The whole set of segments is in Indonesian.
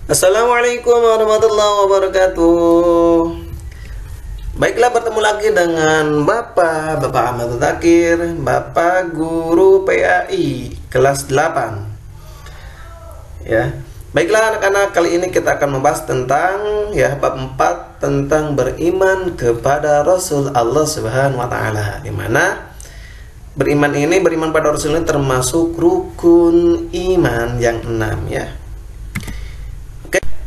Assalamualaikum warahmatullahi wabarakatuh. Baiklah, bertemu lagi dengan Bapak Ahmad Zakir, Bapak Guru PAI kelas 8. Ya. Baiklah anak-anak, kali ini kita akan membahas tentang bab 4 tentang beriman kepada Rasul Allah Subhanahu wa taala. Di mana beriman pada Rasul ini termasuk rukun iman yang 6 ya.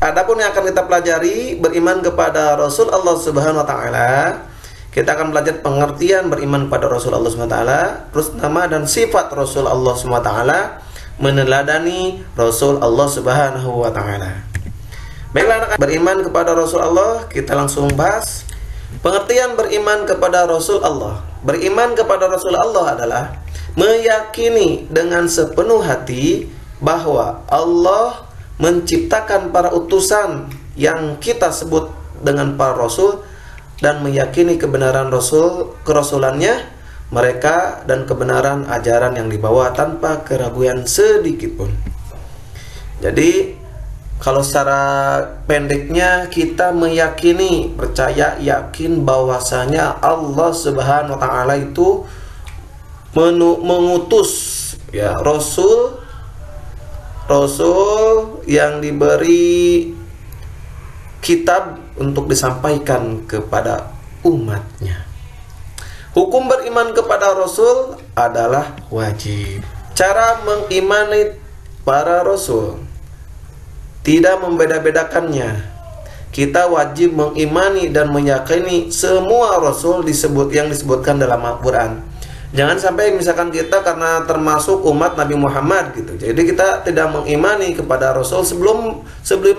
Adapun yang akan kita pelajari beriman kepada Rasul Allah Subhanahu wa taala, kita akan belajar pengertian beriman pada Rasul Allah Subhanahu wa taala, terus nama dan sifat Rasul Allah Subhanahu wa taala, meneladani Rasul Allah Subhanahu wa taala. Baiklah anak, beriman kepada Rasul Allah, kita langsung bahas pengertian beriman kepada Rasul Allah. Beriman kepada Rasul Allah adalah meyakini dengan sepenuh hati bahwa Allah menciptakan para utusan yang kita sebut dengan para rasul, dan meyakini kebenaran kerasulannya mereka dan kebenaran ajaran yang dibawa tanpa keraguan sedikit pun. Jadi kalau secara pendeknya kita meyakini, percaya, yakin bahwasanya Allah Subhanahu wa taala itu mengutus Rasul yang diberi kitab untuk disampaikan kepada umatnya. Hukum beriman kepada Rasul adalah wajib. Cara mengimani para Rasul tidak membeda-bedakannya. Kita wajib mengimani dan meyakini semua Rasul yang disebutkan dalam Al-Quran. Jangan sampai misalkan kita karena termasuk umat Nabi Muhammad gitu, jadi kita tidak mengimani kepada Rasul sebelum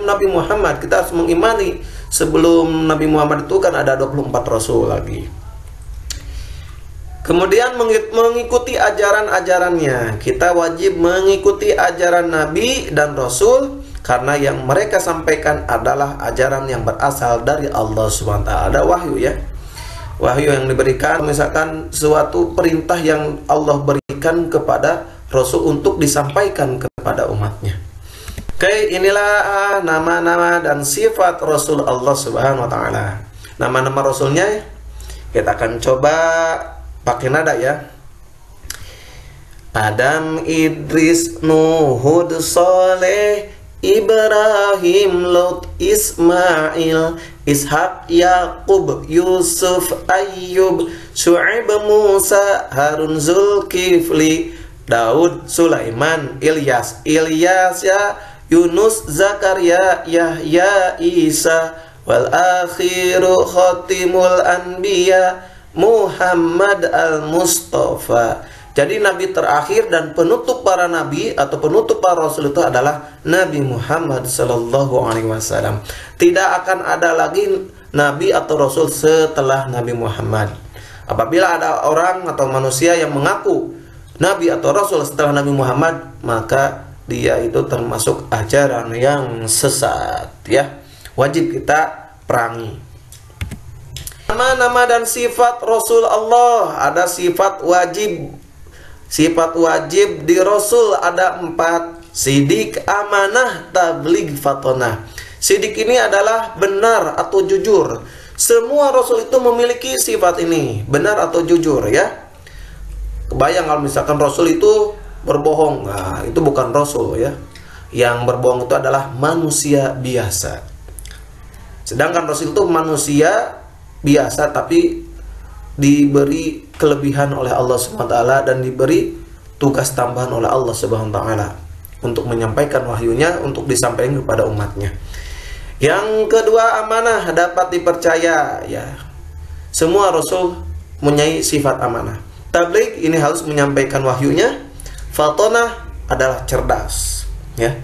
Nabi Muhammad. Kita harus mengimani sebelum Nabi Muhammad itu kan ada 24 Rasul lagi. Kemudian mengikuti ajaran-ajarannya. Kita wajib mengikuti ajaran Nabi dan Rasul karena yang mereka sampaikan adalah ajaran yang berasal dari Allah SWT. Ada wahyu ya. Wahyu yang diberikan, misalkan suatu perintah yang Allah berikan kepada Rasul untuk disampaikan kepada umatnya. Oke, inilah nama-nama dan sifat Rasul Allah Subhanahu wa taala. Nama-nama Rasulnya kita akan coba pakai nada ya. Adam, Idris, Nuh, Hud, Saleh, Ibrahim, Lot, Ismail, Ishak, Yakub, Yusuf, Ayyub, Syu'aib, Musa, Harun, Zulkifli, Daud, Sulaiman, Ilyas, Yunus, Zakaria, Yahya, Isa, wal akhiru khatimul anbiya, Muhammad al-Mustafa. Jadi nabi terakhir dan penutup para nabi atau penutup para rasul itu adalah Nabi Muhammad sallallahu alaihi wasallam. Tidak akan ada lagi nabi atau rasul setelah Nabi Muhammad. Apabila ada orang atau manusia yang mengaku nabi atau rasul setelah Nabi Muhammad, maka dia itu termasuk ajaran yang sesat ya. Wajib kita perangi. Nama-nama dan sifat Rasul Allah, ada sifat wajib. Sifat wajib di Rasul ada 4. Sidik, amanah, tabligh, fatonah. Sidik ini adalah benar atau jujur. Semua Rasul itu memiliki sifat ini, benar atau jujur ya. Kebayang kalau misalkan Rasul itu berbohong, nah itu bukan Rasul ya. Yang berbohong itu adalah manusia biasa. Sedangkan Rasul itu manusia biasa tapi diberi kelebihan oleh Allah Subhanahu wa taala dan diberi tugas tambahan oleh Allah Subhanahu wa taala untuk menyampaikan wahyunya untuk disampaikan kepada umatnya. Yang kedua, amanah, dapat dipercaya ya. Semua rasul mempunyai sifat amanah. Tabligh ini harus menyampaikan wahyunya. Fatonah adalah cerdas ya.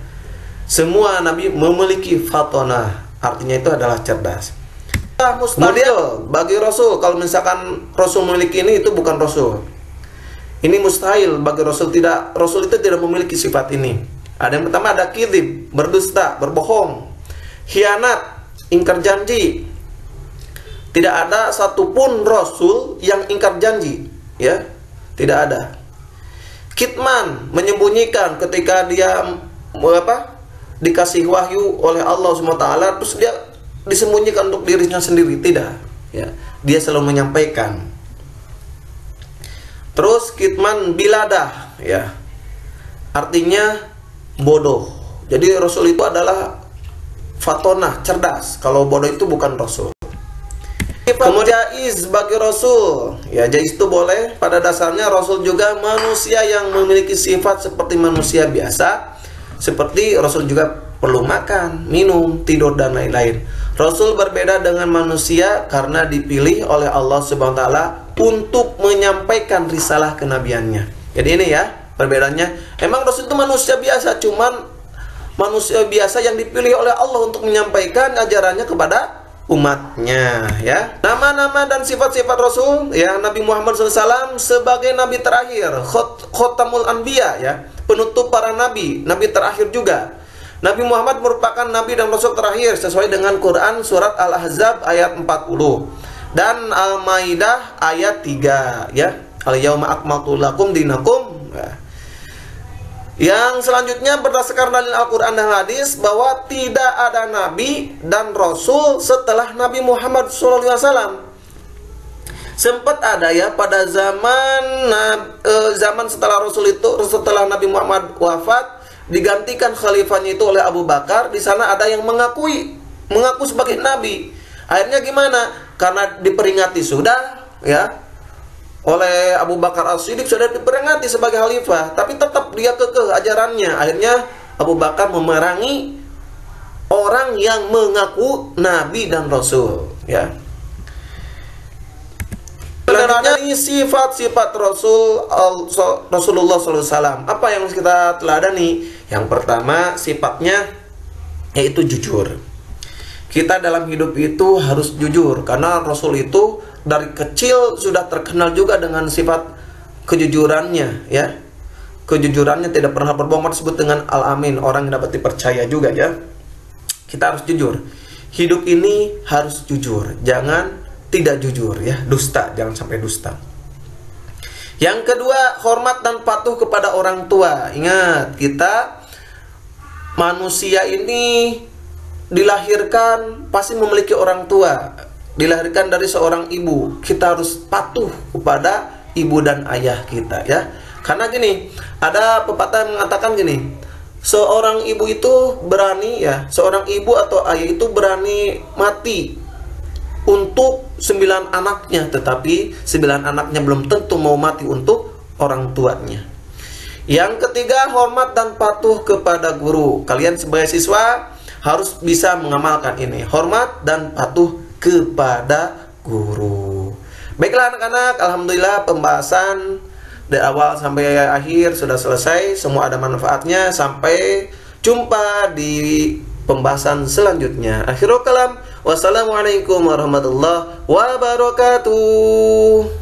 Semua nabi memiliki fatonah, artinya itu adalah cerdas. Mustahil bagi Rasul, kalau misalkan Rasul memiliki ini, itu bukan Rasul. Ini mustahil bagi Rasul, Rasul itu tidak memiliki sifat ini. Ada yang pertama, ada kidib, berdusta, berbohong, khianat, ingkar janji. Tidak ada satupun Rasul yang ingkar janji ya. Tidak ada. Kitman, menyembunyikan ketika dia dikasih wahyu oleh Allah SWT terus dia disembunyikan untuk dirinya sendiri, tidak ya, dia selalu menyampaikan. Terus kitman biladah ya, artinya bodoh. Jadi Rasul itu adalah fatonah, cerdas. Kalau bodoh itu bukan Rasul. Kemudian jaiz bagi Rasul ya, jaiz itu boleh. Pada dasarnya Rasul juga manusia yang memiliki sifat seperti manusia biasa. Seperti Rasul juga perlu makan, minum, tidur dan lain-lain. Rasul berbeda dengan manusia karena dipilih oleh Allah SWT untuk menyampaikan risalah kenabiannya. Jadi ini ya perbedaannya. Emang Rasul itu manusia biasa, cuman manusia biasa yang dipilih oleh Allah untuk menyampaikan ajarannya kepada umatnya ya. Nama-nama dan sifat-sifat Rasul ya, Nabi Muhammad SAW sebagai Nabi terakhir, Khotamul Anbiya ya, penutup para nabi, Nabi terakhir juga. Nabi Muhammad merupakan Nabi dan Rasul terakhir sesuai dengan Quran surat Al-Ahzab ayat 40 dan Al-Maidah ayat 3 ya. Al-Yauma akmaltu lakum dinakum ya. Yang selanjutnya berdasarkan dalil Al-Quran dan hadis bahwa tidak ada Nabi dan Rasul setelah Nabi Muhammad SAW. Sempat ada ya pada zaman setelah Rasul itu, setelah Nabi Muhammad wafat, digantikan khalifahnya itu oleh Abu Bakar. Di sana ada yang mengaku sebagai Nabi. Akhirnya gimana? Karena diperingati sudah ya oleh Abu Bakar As-Siddiq, sudah diperingati sebagai khalifah, tapi tetap dia kekeh ajarannya. Akhirnya Abu Bakar memerangi orang yang mengaku Nabi dan Rasul ya. Selanjutnya ini sifat-sifat Rasulullah SAW. Apa yang kita teladani? Yang pertama sifatnya yaitu jujur. Kita dalam hidup itu harus jujur, karena Rasul itu dari kecil sudah terkenal juga dengan sifat kejujurannya ya. Kejujurannya tidak pernah berbohong, disebut dengan al-amin, orang yang dapat dipercaya juga ya. Kita harus jujur. Hidup ini harus jujur, jangan tidak jujur ya, dusta, jangan sampai dusta. Yang kedua, hormat dan patuh kepada orang tua. Ingat, kita manusia ini dilahirkan pasti memiliki orang tua. Dilahirkan dari seorang ibu, kita harus patuh kepada ibu dan ayah kita ya. Karena gini, ada pepatah yang mengatakan gini, seorang ibu itu berani ya, seorang ibu atau ayah itu berani mati untuk 9 anaknya, tetapi 9 anaknya belum tentu mau mati untuk orang tuanya. Yang ketiga, hormat dan patuh kepada guru. Kalian sebagai siswa harus bisa mengamalkan ini, hormat dan patuh kepada guru. Baiklah anak-anak, alhamdulillah pembahasan dari awal sampai akhir sudah selesai, semua ada manfaatnya. Sampai jumpa di pembahasan selanjutnya. Akhirul kalam, wassalamualaikum warahmatullahi wabarakatuh.